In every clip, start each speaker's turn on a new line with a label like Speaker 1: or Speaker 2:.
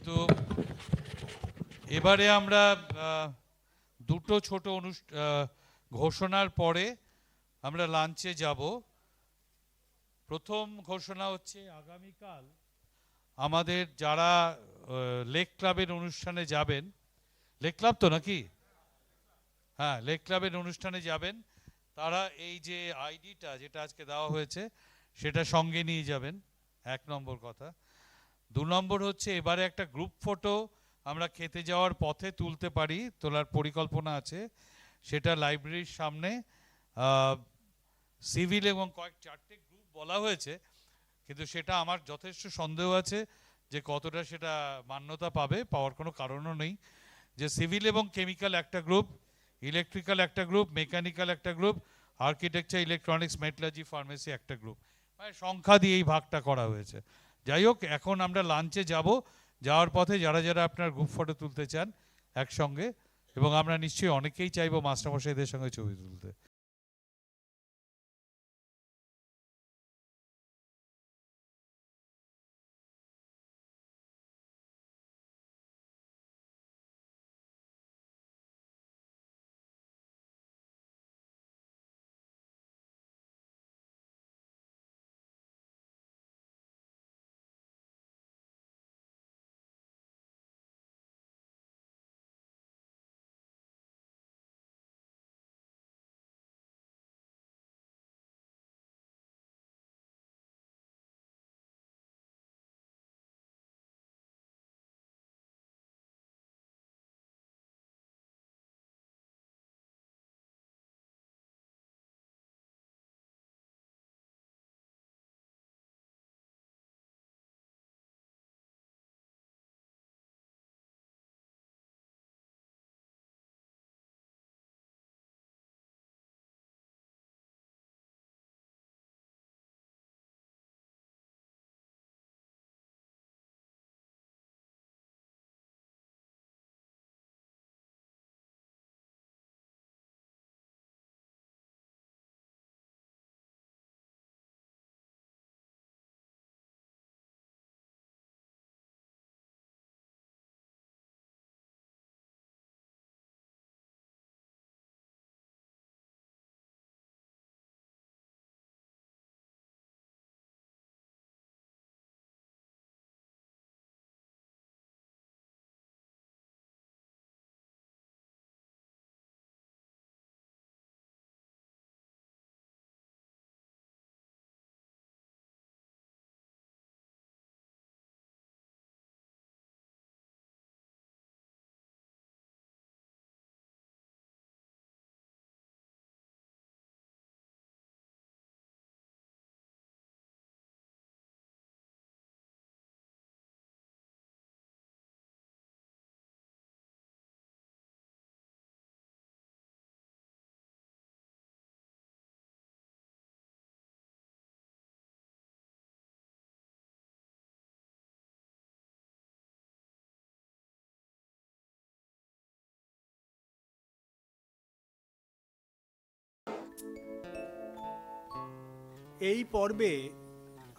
Speaker 1: কিন্তু এবারে আমরা দুটো ছোট ঘোষণার পরে আমরা লাঞ্চে যাব। প্রথম ঘোষণা হচ্ছে আগামীকাল আমাদের যারা লেক ক্লাবের অনুষ্ঠানে যাবেন, লেক ক্লাব তো নাকি, হ্যাঁ লেক ক্লাবের অনুষ্ঠানে যাবেন, তারা এই যে আইডিটা যেটা আজকে দেওয়া হয়েছে সেটা সঙ্গে নিয়ে যাবেন, 1 নম্বর কথা। 2 নম্বর হচ্ছে এবারে একটা গ্রুপ ফটো আমরা খেতে যাওয়ার পথে তুলতে পারি, তোলার পরিকল্পনা আছে। সেটা লাইব্রেরির সামনে সিভিল এবং 4টে গ্রুপ বলা হয়েছে, কিন্তু সেটা আমার যথেষ্ট সন্দেহ আছে যে কতটা সেটা মান্যতা পাবে, পাওয়ার কোনো কারণও নেই। যে সিভিল এবং কেমিক্যাল একটা গ্রুপ, ইলেকট্রিক্যাল একটা গ্রুপ, মেকানিক্যাল একটা গ্রুপ, আর্কিটেকচার, ইলেকট্রনিক্স, মেটালজি, ফার্মেসি একটা গ্রুপ, মানে সংখ্যা দিয়ে এই ভাগটা করা হয়েছে। যাই হোক, এখন আমরা লাঞ্চে যাব, যাওয়ার পথে যারা যারা আপনার গ্রুপ ফটো তুলতে চান একসঙ্গে, এবং আমরা নিশ্চয়ই অনেকেই চাইবো মাস্টারমশাইদের সঙ্গে ছবি তুলতে।
Speaker 2: এই পর্বে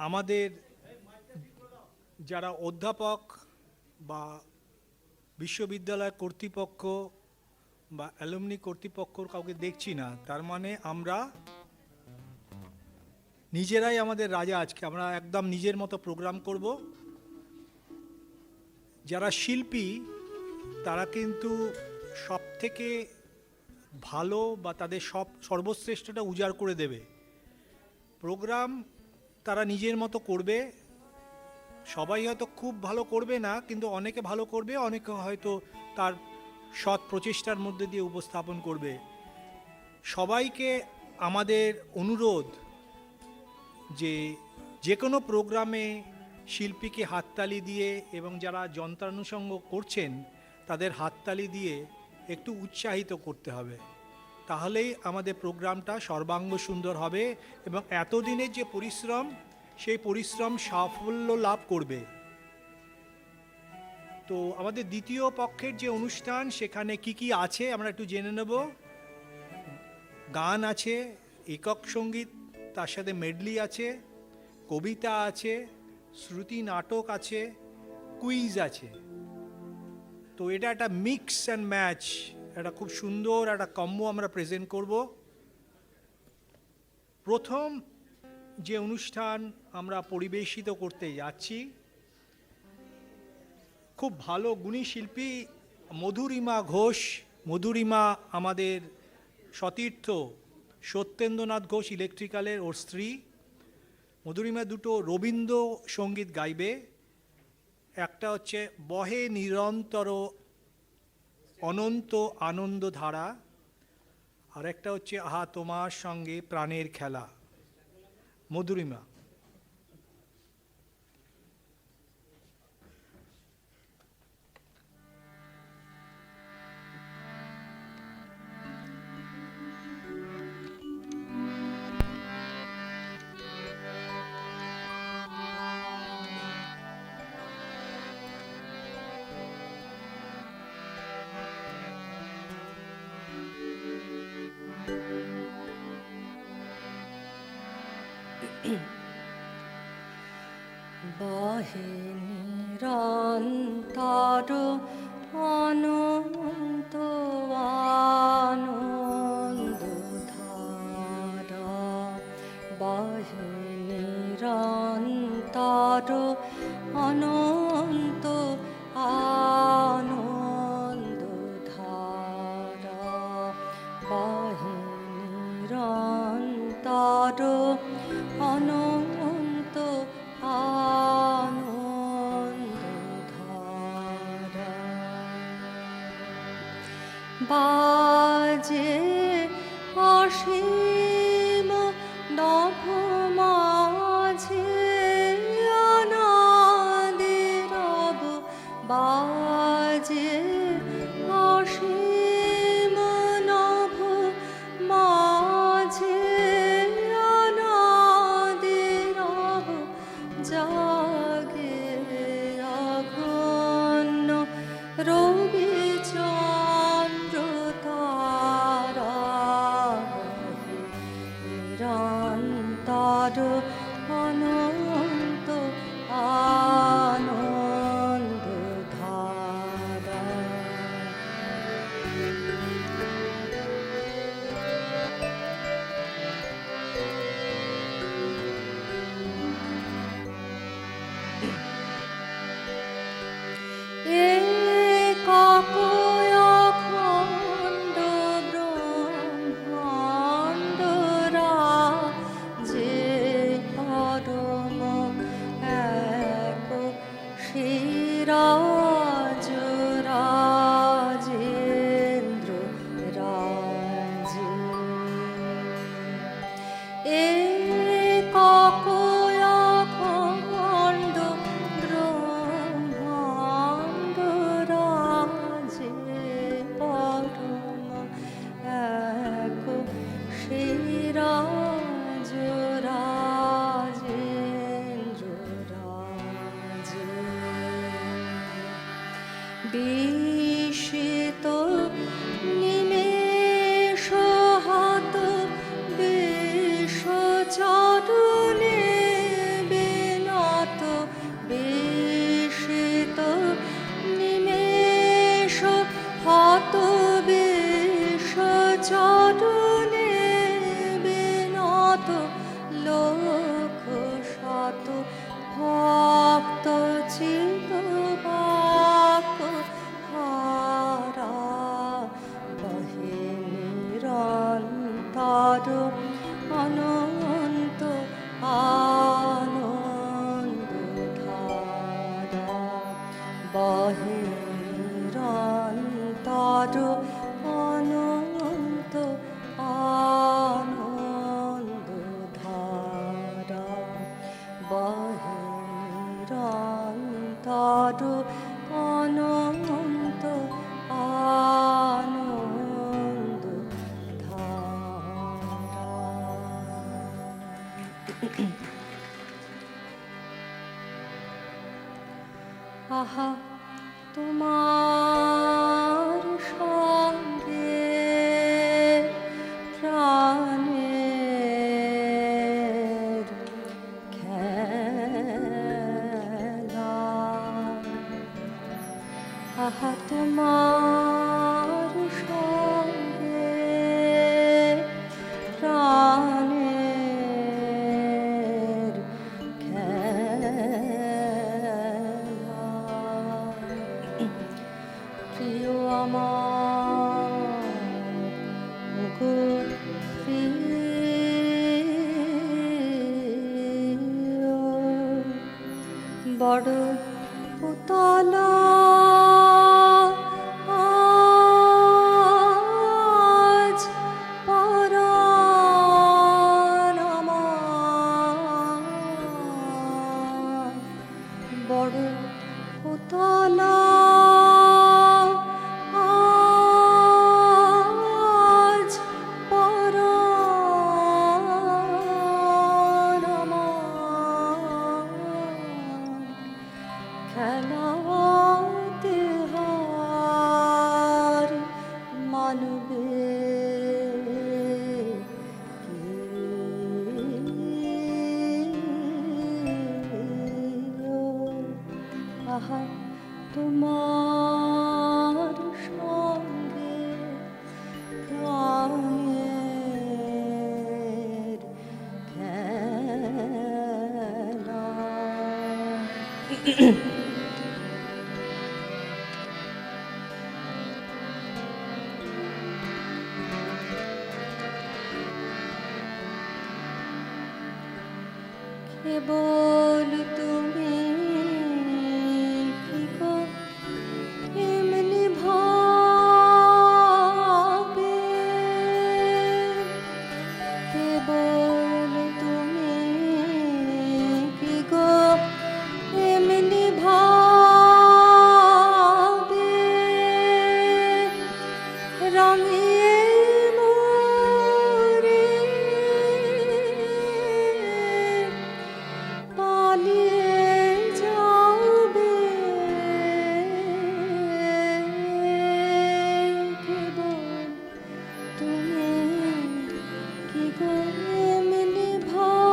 Speaker 2: আমাদের যারা অধ্যাপক বা বিশ্ববিদ্যালয় কর্তৃপক্ষ বা অ্যালুমনি কর্তৃপক্ষর কাউকে দেখছি না, তার মানে আমরা নিজেরাই আমাদের রাজা। আজকে আমরা একদম নিজের মতো প্রোগ্রাম করব। যারা শিল্পী তারা কিন্তু সব থেকে ভালো বা তাদের সর্বশ্রেষ্ঠটা উজাড় করে দেবে। প্রোগ্রাম তারা নিজের মতো করবে, সবাই হয়তো খুব ভালো করবে না, কিন্তু অনেকে ভালো করবে, অনেকে হয়তো তার সৎ প্রচেষ্টার মধ্যে দিয়ে উপস্থাপন করবে। সবাইকে আমাদের অনুরোধ যে কোনো প্রোগ্রামে শিল্পীকে হাততালি দিয়ে এবং যারা যন্ত্রানুষঙ্গ করছেন তাদের হাততালি দিয়ে একটু উৎসাহিত করতে হবে, তাহলেই আমাদের প্রোগ্রামটা সর্বাঙ্গ সুন্দর হবে এবং এতদিনের যে পরিশ্রম সেই পরিশ্রম সাফল্য লাভ করবে। তো আমাদের দ্বিতীয় পক্ষের যে অনুষ্ঠান, সেখানে কি আছে আমরা একটু জেনে নেব। গান আছে, একক সঙ্গীত, তার সাথে মেডলি আছে, কবিতা আছে, শ্রুতি নাটক আছে, কুইজ আছে। তো এটা একটা মিক্স অ্যান্ড ম্যাচ, একটা খুব সুন্দর একটা কম্বো আমরা প্রেজেন্ট করব। প্রথম যে অনুষ্ঠান আমরা পরিবেশিত করতে যাচ্ছি, খুব ভালো গুণী শিল্পী মধুরিমা ঘোষ। মধুরিমা আমাদের সতীর্থ সত্যেন্দ্রনাথ ঘোষ ইলেকট্রিক্যালের ওর স্ত্রী। মধুরিমা দুটো রবীন্দ্র সঙ্গীত গাইবে। একটা হচ্ছে বহে নিরন্তর অনন্ত আনন্দ ধারা, আর একটা হচ্ছে আহা তোমার সঙ্গে প্রাণের খেলা। মধুরিমা।
Speaker 3: বহে নিরন্তর অনন্ত আনন্দ ধারা, বহে নিরন্তর অনন্ত আনন্দ ধারা, বহে নিরন্তর অনন্ত আনন্দ ধারা। বাজে অসীম নভ মাঝে অনাদিরব, বাজে অসীম নভ মাঝে অনাদিরব, জাগে অঘন্য রবি চন্দ্র তারা, নিরন্তর অনন্ত আনন্দ ধারা। একক অখণ্ড ব্রহ্মাণ্ড রাজে পরম এক শিরাজ রাজেন্দ্র রাজে। একক অখণ্ড ব্রহ্মাণ্ড রাজে পরম এক শিরাজ রাজেন্দ্র রাজে। বিস্মিত নিমেষ হাত বিশ্ব চরণে বিনত, বিস্মিত নিমেষ হাত বিশ্ব চরণে বিনত, লক্ষ শত ভক্ত চিত বাক্য হারা, বহে নিরন্তর অনন্ত আনন্দ ধারা, বহে নিরন্তর অনন্ত আনন্দ ধারা, বহে নিরন্তর অনন্ত আনন্দ ধারা। আহা তোমার সঙ্গে প্রাণের খেলা, আহা তোমার সঙ্গে প্রাণের খেলা প্রিয় আমার গো প্রিয় বড় উতলা আজ পরাণ আমার বড় উতলা আজ পরাণ আমার খেলাতে হার মানবে আহা তোমার সঙ্গে প্রাণের খেলা কেবল তুমি কি গো এমনি ভাবে কেবল তুমি কি গো এমনি ভাবে রাঙিয়ে মোরে পালিয়ে যাবে কেবল তুমি কি গো এমনি ভাবে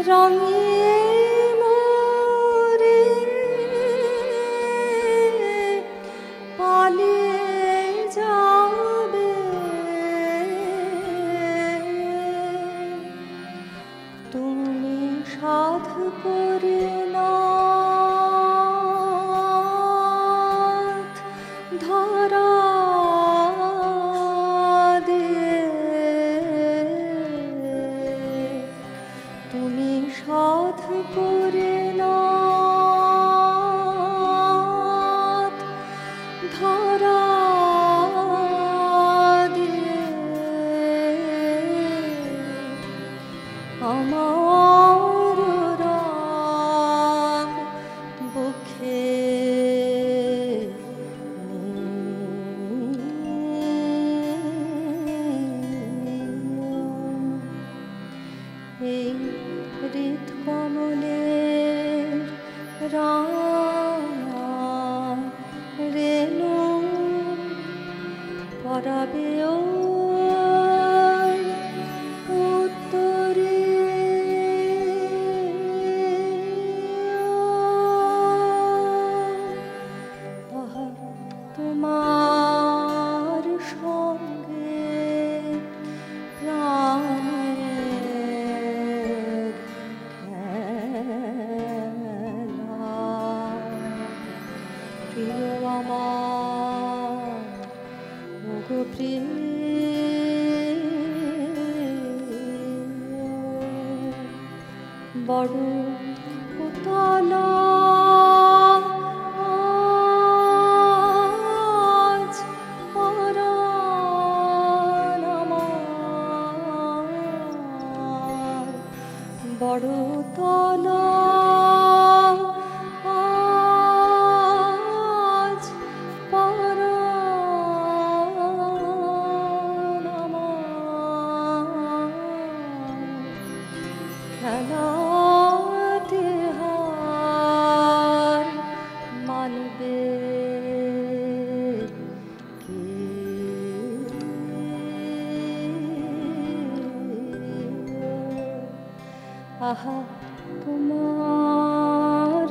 Speaker 3: রাঙিয়ে মোরে পালিয়ে যাবে তুমি সাধু করে নাথ ধরা দিয়ে তুমি সাধু করে নাথ ধরা দিয়ে আমার রাগ বুকে এই হৃদ কমলের রাঙা রেণু পরাবে ওই উত্তরে আহা তোমার সঙ্গে প্রাণের খেলা প্রিয় আমার গো প্রিয় বড় উতলা আজ পরাণ আমার বড় উতলা আজ পরাণ আমার খেলাতে হার মানবে কে আহা তোমার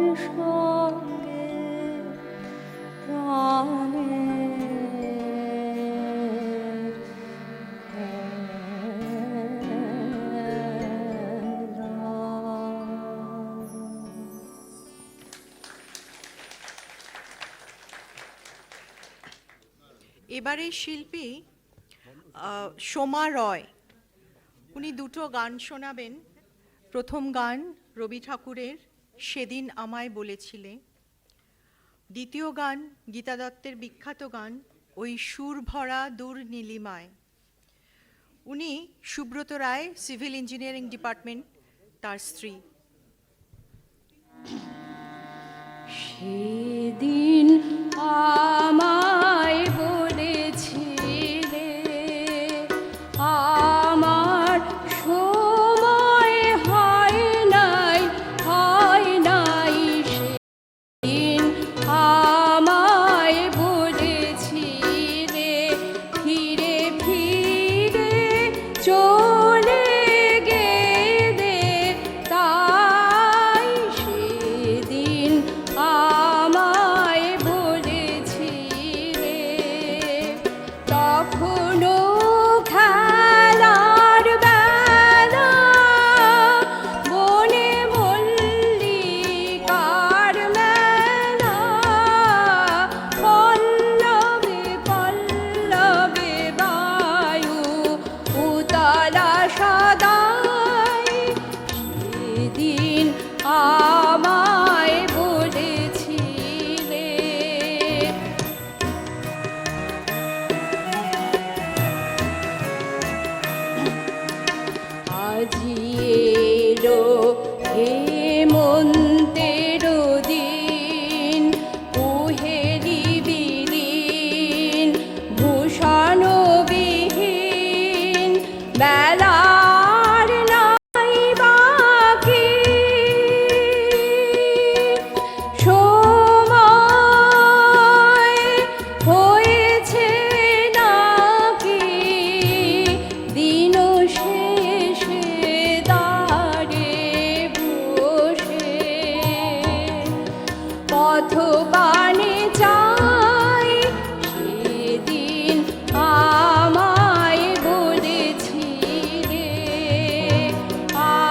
Speaker 4: এবারে শিল্পী সোমা রয়, উনি দুটো গান শোনাবেন। প্রথম গান রবি ঠাকুরের সেদিন আমায় বলেছিলে, দ্বিতীয় গান গীতা দত্তের বিখ্যাত গান ওই সুর ভরা দূর নীলিমায়। উনি Subrata Roy, civil engineering department, তার স্ত্রী।
Speaker 3: সেদিন আমায় বলেছিলে আমার সময় হয় নাই, হয় নাই। সেদিন আমায় বলেছিলে ফিরে ফিরে চলে গেলে, তাই সেদিন আমায় বলেছিলে। তখনও খেলার বেলা বনে মল্লিকার মেলা, পল্লবে পল্লবে বায়ু উতলা সদাই। সেদিন আমায় বলেছিলে আজি এলো হেমন্তের দিন, কুহেলি বিলীন ভূষণবিহীন, বেলার নাই বাকি। সময় হয়েছে নাকি দিন শেষে দ্বারে বসে, পথ পানে চাই। সেদিন আমায় বলেছিলে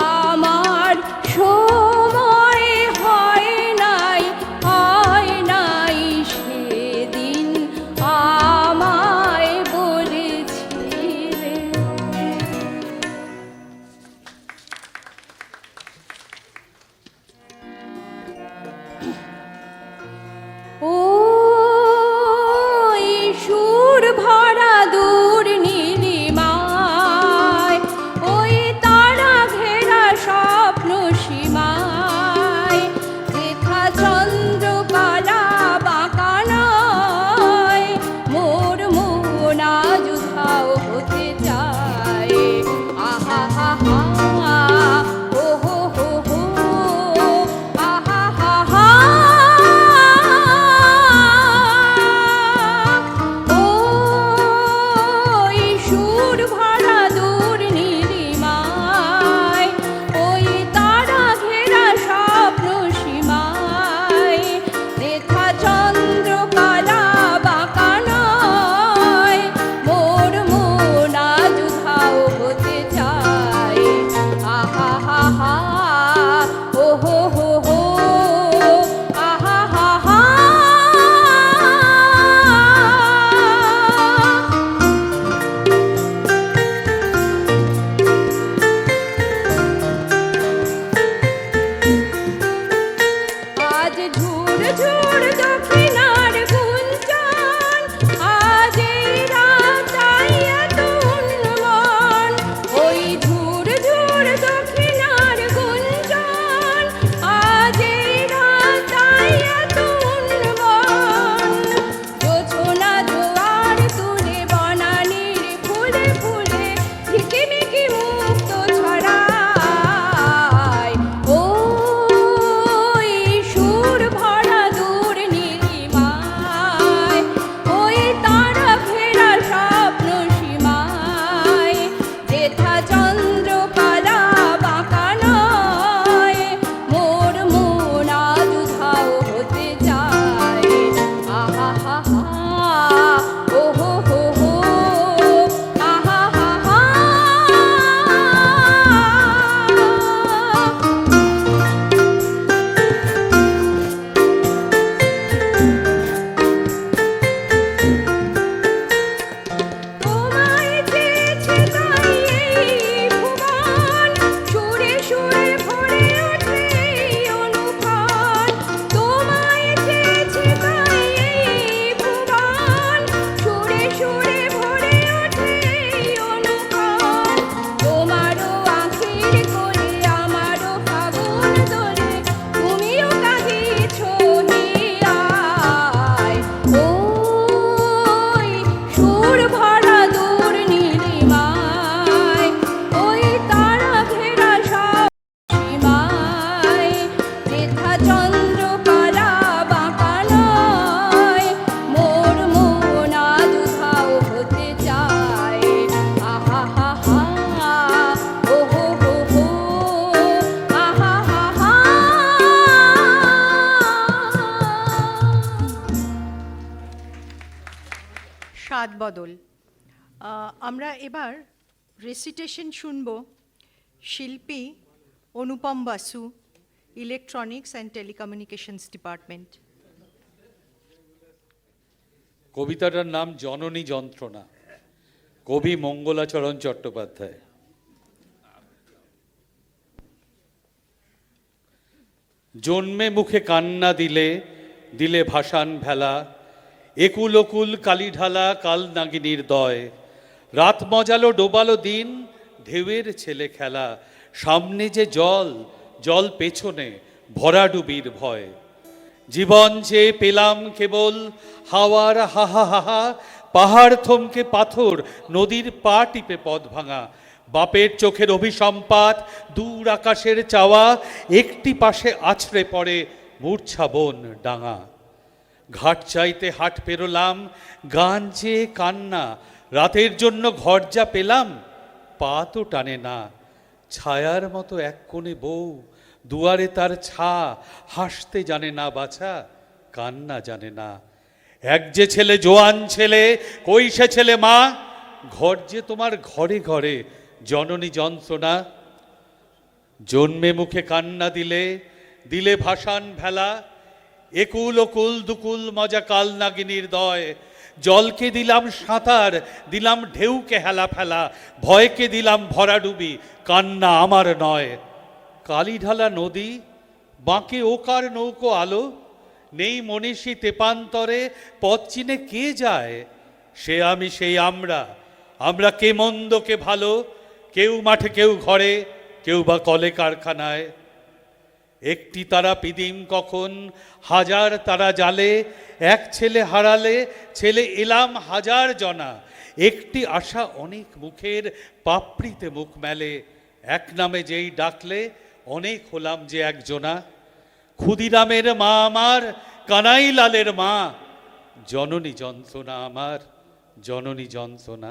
Speaker 3: আমার সময় হয় নাই, হয় নাই। সেদিন আমায় বলেছিলে।
Speaker 4: স্বাদ বদল। আমরা এবার রেসিটেশন শুনব শিল্পী Anupam Basu, electronics and telecommunications department.
Speaker 1: কবিতাটার নাম জননী যন্ত্রণা, কবি মঙ্গলাচরণ চট্টোপাধ্যায়। জন্মে মুখে কান্না দিলে, দিলে ভাসান ভেলা, একুল ওকুল কালি ঢালা কাল নাগিনীর দয়, রাত মজালো ডোবালো দিন, ঢেউয়ের ছেলে খেলা, সামনে যে জল, জল পেছনে ভরাডুবির ভয়। জীবন যে পেলাম কেবল হাওয়ার হাহা হাহা, পাহাড় থমকে পাথর, নদীর পা টিপে পথ ভাঙা, বাপের চোখের অভিসম্পাত, দূর আকাশের চাওয়া, একটি পাশে আছড়ে পড়ে মূর্ছা বন ডাঙা। ঘাট চাইতে হাট পেরোলাম, গান চেয়ে কান্না, রাতের জন্য ঘর যা পেলাম, পা তো টানে না। ছায়ার মতো এক কোণে বউ, দুয়ারে তার ছা, হাসতে জানে না বাছা, কান্না জানে না। এক যে ছেলে জোয়ান ছেলে, কই সে ছেলে মা, ঘর যে তোমার ঘরে ঘরে জননী যন্ত্রণা। জন্মে মুখে কান্না দিলে, দিলে ভাসান ভেলা, একুল ওকুল দুকুল মজা কাল নাগিনীর দয়। জলকে দিলাম সাঁতার, দিলাম ঢেউকে হেলা ফেলা, ভয়কে দিলাম ভরাডুবি, কান্না আমার নয়। কালি ঢালা নদী, বাঁকে ওকার নৌকো আলো, নেই মনীষী তেপান্তরে, পথ চিনে কে যায়? সে আমি সেই আমরা, আমরা কে মন্দ কে ভালো, কেউ মাঠে কেউ ঘরে, কেউ বা কলে কারখানায়। একটি তারা পিদিম কখন, হাজার তারা জালে, এক ছেলে হারালে ছেলে এলাম হাজার জনা। একটি আশা অনেক মুখের, পাপড়িতে মুখ মেলে, এক নামে যেই ডাকলে অনেক হলাম যে একজনা। ক্ষুদিরামের মা আমার, কানাই লালের মা, জননী যন্ত্রণা আমার, জননী যন্ত্রণা।